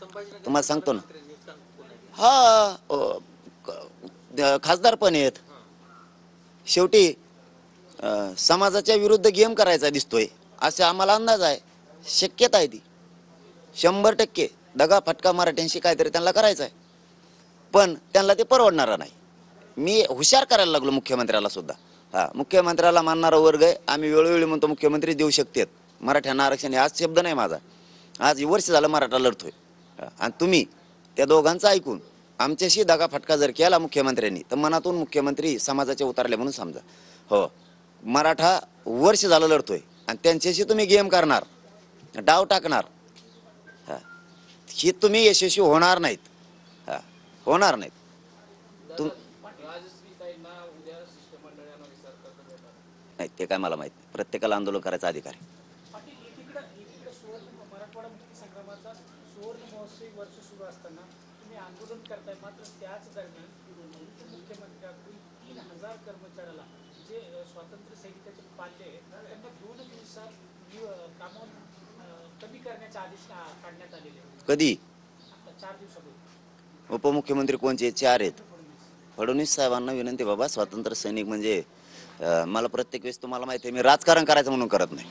तुम्हाला सांगतो ना, हा खासदार पण आहेत. शेवटी समाजाच्या विरुद्ध गेम करायचा दिसतोय असे आम्हाला अंदाज आहे. शक्यता आहे ती 100% दगा फटका मराठ्यांशी काहीतरी त्यांना करायचं आहे, पण त्यांना ते परवडणार नाही. मी हुशार करायला लागलो मुख्यमंत्र्याला सुद्धा. हा, मुख्यमंत्र्याला मानणारा वर्ग आहे. आम्ही वेळोवेळी म्हणतो मुख्यमंत्री देऊ शकतात मराठ्यांना आरक्षण. आज शब्द नाही माझा, आज वर्ष झालं मराठा लढतोय. आणि तुम्ही त्या दोघांचं ऐकून आमच्याशी दगाफटका जर केला मुख्यमंत्र्यांनी तर मनातून मुख्यमंत्री समाजाचे उतरले म्हणून समजा. हो, मराठा वर्ष झालं लढतोय आणि त्यांच्याशी तुम्ही गेम करणार, डाव टाकणार, ही तुम्ही यशस्वी होणार नाहीत. होणार नाहीत. नाही ते काय मला माहित नाही. प्रत्येकाला आंदोलन करायचा अधिकार आहे. आंदोलन करताय, मात्र त्याच दरम्यान मुख्यमंत्र्यांकडून 3000 कर्मचाऱ्याला जे स्वातंत्र्य सैनिकाचे पाल्य आहेत त्यांना 2 दिवसात कामावून कमी करण्याचे आदेश काढण्यात आलेले. कधी? 4 दिवसापूर्वी. उपमुख्यमंत्री कोणचे? 4 आहेत. फडणवीस साहेबांना विनंती, बाबा स्वातंत्र्य सैनिक म्हणजे मला प्रत्येक वेळेस तुम्हाला माहिती आहे मी राजकारण करायचं म्हणून करत नाही.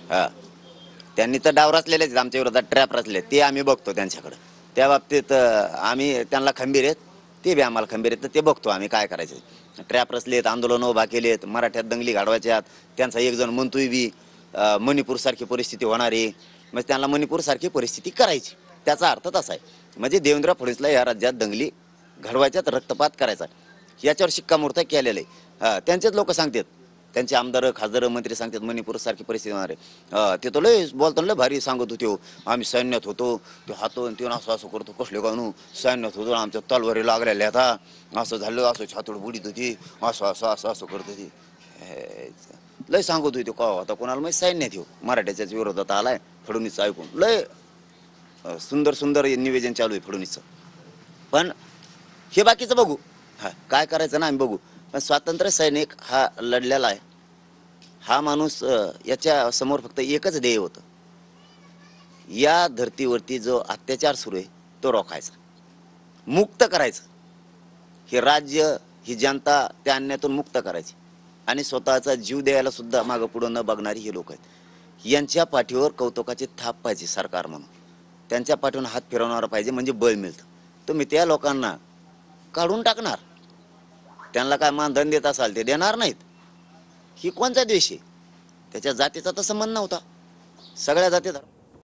त्यांनी तर डाव रचलेलेच आमच्या विरोधात, ट्रॅप रचले, ते आम्ही बघतो त्यांच्याकडे. त्या बाबतीत आम्ही त्यांना खंबीर आहेत, ते बी आम्हाला खंबीर आहेत. तर ते बघतो आम्ही काय करायचं. ट्रॅप रचलेत, आंदोलन उभा केलेत, मराठ्यात दंगली घडवायच्यात. त्यांचा एक जण म्हणतोय बी मणिपूरसारखी परिस्थिती होणार आहे, म्हणजे त्यांना मणिपूरसारखी परिस्थिती करायची. त्याचा अर्थ तसा आहे, म्हणजे देवेंद्र फडणवीसला या राज्यात दंगली घडवायच्यात, रक्तपात करायचा, याच्यावर शिक्कामोर्तब केलेलं आहे. त्यांचेच लोक सांगतात, त्यांचे आमदार खासदार मंत्री सांगतात मणिपूर सारखी परिस्थिती होणार आहे. ते तो लय बोलताना लय भारी सांगत होते. आम्ही सैन्यात होतो, ते हातून ते असं असं करतो, कसले कानू सैन्यात होतो, आमच्या तलवारी लागलेल्या आता असं झालं, असं छातोड बुडीत होती, असं असं असं असं करत होती, लय सांगत होते. का आता कोणाला माहिती सैन्यात येऊ मराठ्याच्याच विरोधात आलाय फडणवीस ऐकून. लय सुंदर सुंदर निवेदन चालू आहे फडणवीसचं. पण हे बाकीचं बघू, काय करायचं ना आम्ही बघू. पण स्वातंत्र्य सैनिक हा लढलेला आहे. हा माणूस याच्या समोर फक्त एकच ध्येय होतं, या धर्तीवरती जो अत्याचार सुरू आहे तो रोखायचा, मुक्त करायचं. हे राज्य, ही जनता त्या अन्यायातून मुक्त करायची आणि स्वतःचा जीव द्यायला सुद्धा मागं पुढं न बघणारी हे लोक आहेत. यांच्या पाठीवर कौतुकाची थाप पाहिजे सरकार म्हणून, त्यांच्या पाठीवर हात फिरवणारा पाहिजे, म्हणजे बळ मिळतं. तुम्ही त्या लोकांना काढून टाकणार, त्यांना काय मानधन देत असाल ते देणार नाहीत. ही कोणचा द्वेष आहे? त्याच्या जातीचा तर संबंध नव्हता. सगळ्या जाती